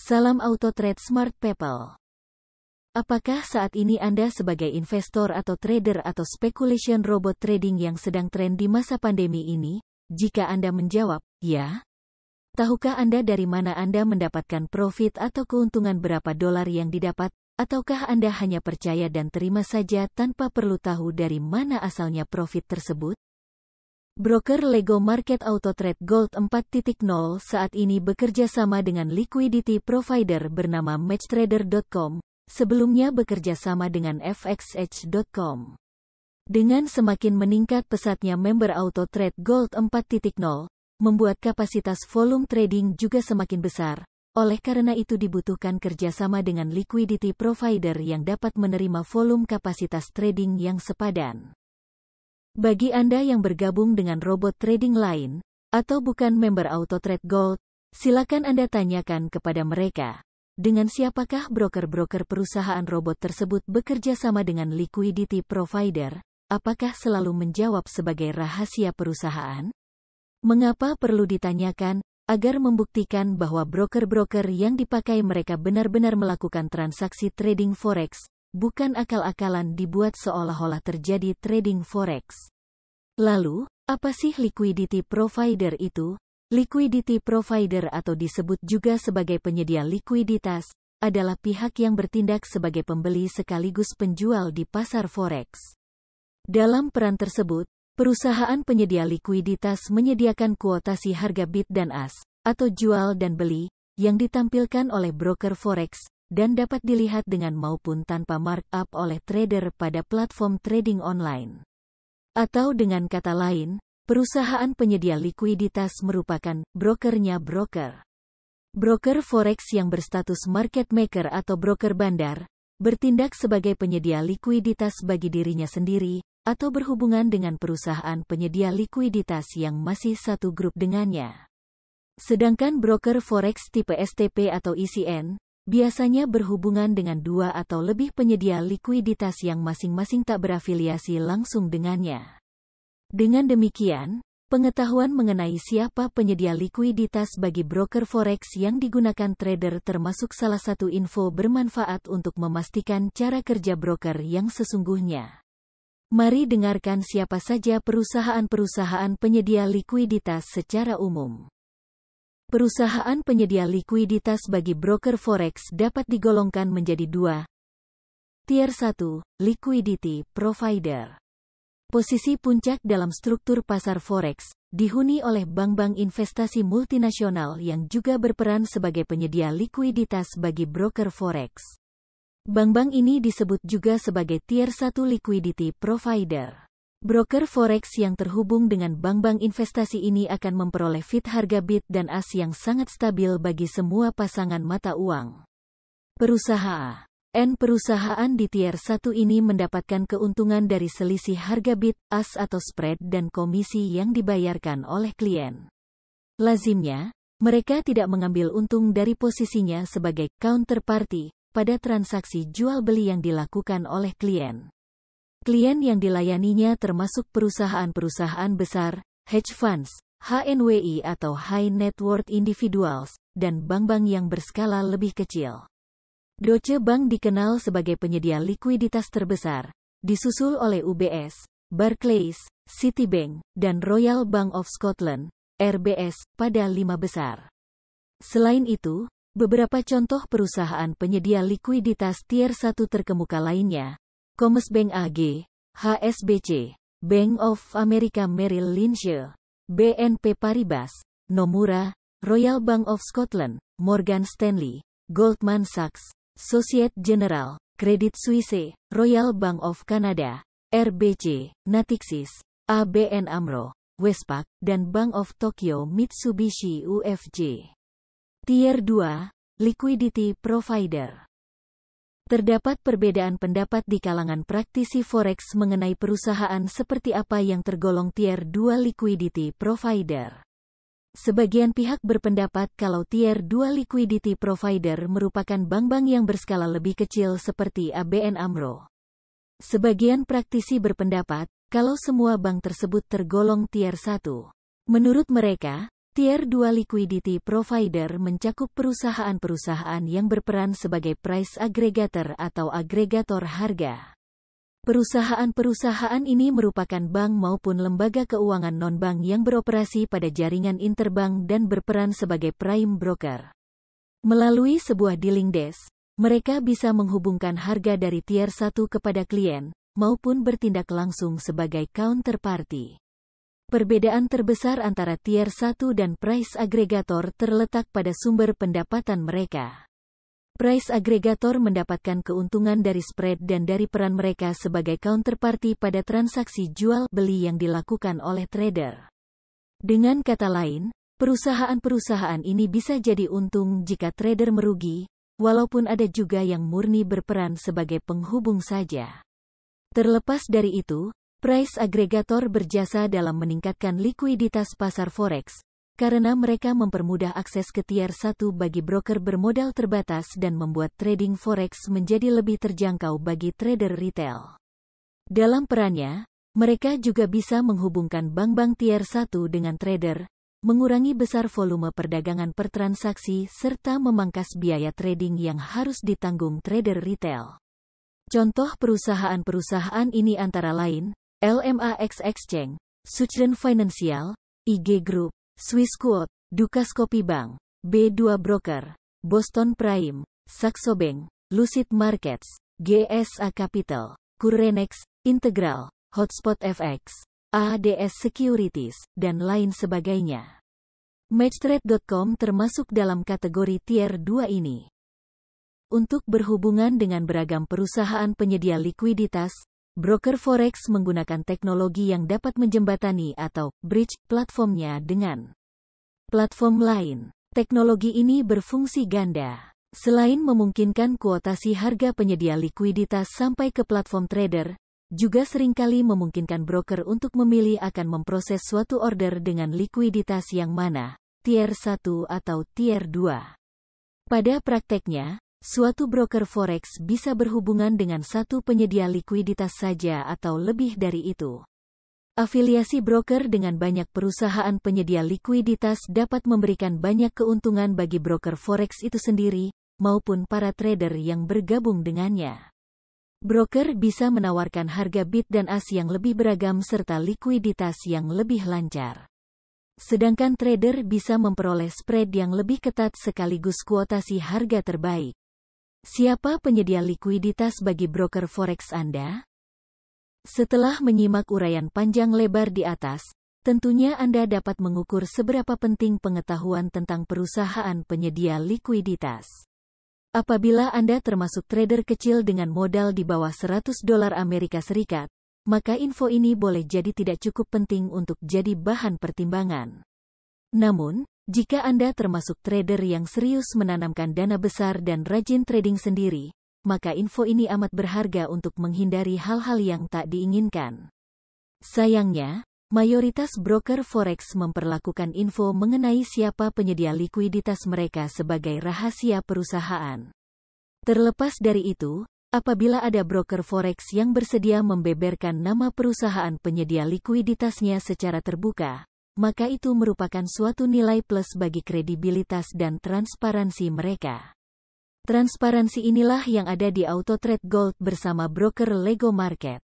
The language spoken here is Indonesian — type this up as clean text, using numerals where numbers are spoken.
Salam Auto Trade Smart People. Apakah saat ini Anda sebagai investor atau trader atau speculation robot trading yang sedang tren di masa pandemi ini? Jika Anda menjawab, ya. Tahukah Anda dari mana Anda mendapatkan profit atau keuntungan berapa dolar yang didapat? Ataukah Anda hanya percaya dan terima saja tanpa perlu tahu dari mana asalnya profit tersebut? Broker Lego Market Auto Trade Gold 4.0 saat ini bekerja sama dengan liquidity provider bernama MatchTrader.com, sebelumnya bekerja sama dengan FXH.com. Dengan semakin meningkat pesatnya member Auto Trade Gold 4.0, membuat kapasitas volume trading juga semakin besar, oleh karena itu dibutuhkan kerjasama dengan liquidity provider yang dapat menerima volume kapasitas trading yang sepadan. Bagi Anda yang bergabung dengan robot trading lain, atau bukan member Auto Trade Gold, silakan Anda tanyakan kepada mereka, dengan siapakah broker-broker perusahaan robot tersebut bekerja sama dengan liquidity provider, apakah selalu menjawab sebagai rahasia perusahaan? Mengapa perlu ditanyakan? Agar membuktikan bahwa broker-broker yang dipakai mereka benar-benar melakukan transaksi trading forex, bukan akal-akalan dibuat seolah-olah terjadi trading forex. Lalu, apa sih liquidity provider itu? Liquidity provider atau disebut juga sebagai penyedia likuiditas, adalah pihak yang bertindak sebagai pembeli sekaligus penjual di pasar forex. Dalam peran tersebut, perusahaan penyedia likuiditas menyediakan kuotasi harga bid dan ask, atau jual dan beli, yang ditampilkan oleh broker forex, dan dapat dilihat dengan maupun tanpa markup oleh trader pada platform trading online. Atau dengan kata lain, perusahaan penyedia likuiditas merupakan brokernya broker. Broker forex yang berstatus market maker atau broker bandar, bertindak sebagai penyedia likuiditas bagi dirinya sendiri, atau berhubungan dengan perusahaan penyedia likuiditas yang masih satu grup dengannya. Sedangkan broker forex tipe STP atau ECN, biasanya berhubungan dengan dua atau lebih penyedia likuiditas yang masing-masing tak berafiliasi langsung dengannya. Dengan demikian, pengetahuan mengenai siapa penyedia likuiditas bagi broker forex yang digunakan trader termasuk salah satu info bermanfaat untuk memastikan cara kerja broker yang sesungguhnya. Mari dengarkan siapa saja perusahaan-perusahaan penyedia likuiditas secara umum. Perusahaan penyedia likuiditas bagi broker forex dapat digolongkan menjadi dua. Tier 1, Liquidity Provider. Posisi puncak dalam struktur pasar forex, dihuni oleh bank-bank investasi multinasional yang juga berperan sebagai penyedia likuiditas bagi broker forex. Bank-bank ini disebut juga sebagai Tier 1 Liquidity Provider. Broker forex yang terhubung dengan bank-bank investasi ini akan memperoleh feed harga bid dan ask yang sangat stabil bagi semua pasangan mata uang. Perusahaan di tier 1 ini mendapatkan keuntungan dari selisih harga bid, ask atau spread dan komisi yang dibayarkan oleh klien. Lazimnya, mereka tidak mengambil untung dari posisinya sebagai counterparty pada transaksi jual-beli yang dilakukan oleh klien. Klien yang dilayaninya termasuk perusahaan-perusahaan besar, hedge funds, HNWI atau High Net Worth Individuals, dan bank-bank yang berskala lebih kecil. Deutsche Bank dikenal sebagai penyedia likuiditas terbesar, disusul oleh UBS, Barclays, Citibank, dan Royal Bank of Scotland, RBS, pada 5 besar. Selain itu, beberapa contoh perusahaan penyedia likuiditas tier 1 terkemuka lainnya, Commerzbank AG, HSBC, Bank of America Merrill Lynch, BNP Paribas, Nomura, Royal Bank of Scotland, Morgan Stanley, Goldman Sachs, Societe Generale, Credit Suisse, Royal Bank of Canada, RBC, Natixis, ABN AMRO, Westpac, dan Bank of Tokyo Mitsubishi UFJ. Tier 2, Liquidity Provider. Terdapat perbedaan pendapat di kalangan praktisi forex mengenai perusahaan seperti apa yang tergolong Tier 2 Liquidity Provider. Sebagian pihak berpendapat kalau Tier 2 Liquidity Provider merupakan bank-bank yang berskala lebih kecil seperti ABN AMRO. Sebagian praktisi berpendapat kalau semua bank tersebut tergolong Tier 1. Menurut mereka, Tier 2 Liquidity Provider mencakup perusahaan-perusahaan yang berperan sebagai price aggregator atau agregator harga. Perusahaan-perusahaan ini merupakan bank maupun lembaga keuangan non-bank yang beroperasi pada jaringan interbank dan berperan sebagai prime broker. Melalui sebuah dealing desk, mereka bisa menghubungkan harga dari tier 1 kepada klien, maupun bertindak langsung sebagai counterparty. Perbedaan terbesar antara tier 1 dan price aggregator terletak pada sumber pendapatan mereka. Price aggregator mendapatkan keuntungan dari spread dan dari peran mereka sebagai counterparty pada transaksi jual-beli yang dilakukan oleh trader. Dengan kata lain, perusahaan-perusahaan ini bisa jadi untung jika trader merugi, walaupun ada juga yang murni berperan sebagai penghubung saja. Terlepas dari itu, price aggregator berjasa dalam meningkatkan likuiditas pasar forex, karena mereka mempermudah akses ke tier 1 bagi broker bermodal terbatas dan membuat trading forex menjadi lebih terjangkau bagi trader retail. Dalam perannya, mereka juga bisa menghubungkan bank-bank tier 1 dengan trader, mengurangi besar volume perdagangan per transaksi serta memangkas biaya trading yang harus ditanggung trader retail. Contoh perusahaan-perusahaan ini antara lain, LMAX Exchange, Suchden Financial, IG Group, Swissquote, Dukascopy Bank, B2 Broker, Boston Prime, Saxo Bank, Lucid Markets, GSA Capital, Currenex, Integral, Hotspot FX, ADS Securities, dan lain sebagainya. Matchtrade.com termasuk dalam kategori tier 2 ini. Untuk berhubungan dengan beragam perusahaan penyedia likuiditas, broker forex menggunakan teknologi yang dapat menjembatani atau bridge platformnya dengan platform lain. Teknologi ini berfungsi ganda. Selain memungkinkan kuotasi harga penyedia likuiditas sampai ke platform trader, juga seringkali memungkinkan broker untuk memilih akan memproses suatu order dengan likuiditas yang mana, tier 1 atau tier 2. Pada prakteknya, suatu broker forex bisa berhubungan dengan satu penyedia likuiditas saja atau lebih dari itu. Afiliasi broker dengan banyak perusahaan penyedia likuiditas dapat memberikan banyak keuntungan bagi broker forex itu sendiri, maupun para trader yang bergabung dengannya. Broker bisa menawarkan harga bid dan ask yang lebih beragam serta likuiditas yang lebih lancar. Sedangkan trader bisa memperoleh spread yang lebih ketat sekaligus kuotasi harga terbaik. Siapa penyedia likuiditas bagi broker forex Anda? Setelah menyimak uraian panjang lebar di atas, tentunya Anda dapat mengukur seberapa penting pengetahuan tentang perusahaan penyedia likuiditas. Apabila Anda termasuk trader kecil dengan modal di bawah $100 Amerika Serikat, maka info ini boleh jadi tidak cukup penting untuk jadi bahan pertimbangan. Namun, jika Anda termasuk trader yang serius menanamkan dana besar dan rajin trading sendiri, maka info ini amat berharga untuk menghindari hal-hal yang tak diinginkan. Sayangnya, mayoritas broker forex memperlakukan info mengenai siapa penyedia likuiditas mereka sebagai rahasia perusahaan. Terlepas dari itu, apabila ada broker forex yang bersedia membeberkan nama perusahaan penyedia likuiditasnya secara terbuka, maka itu merupakan suatu nilai plus bagi kredibilitas dan transparansi mereka. Transparansi inilah yang ada di AutoTrade Gold bersama broker Lego Market.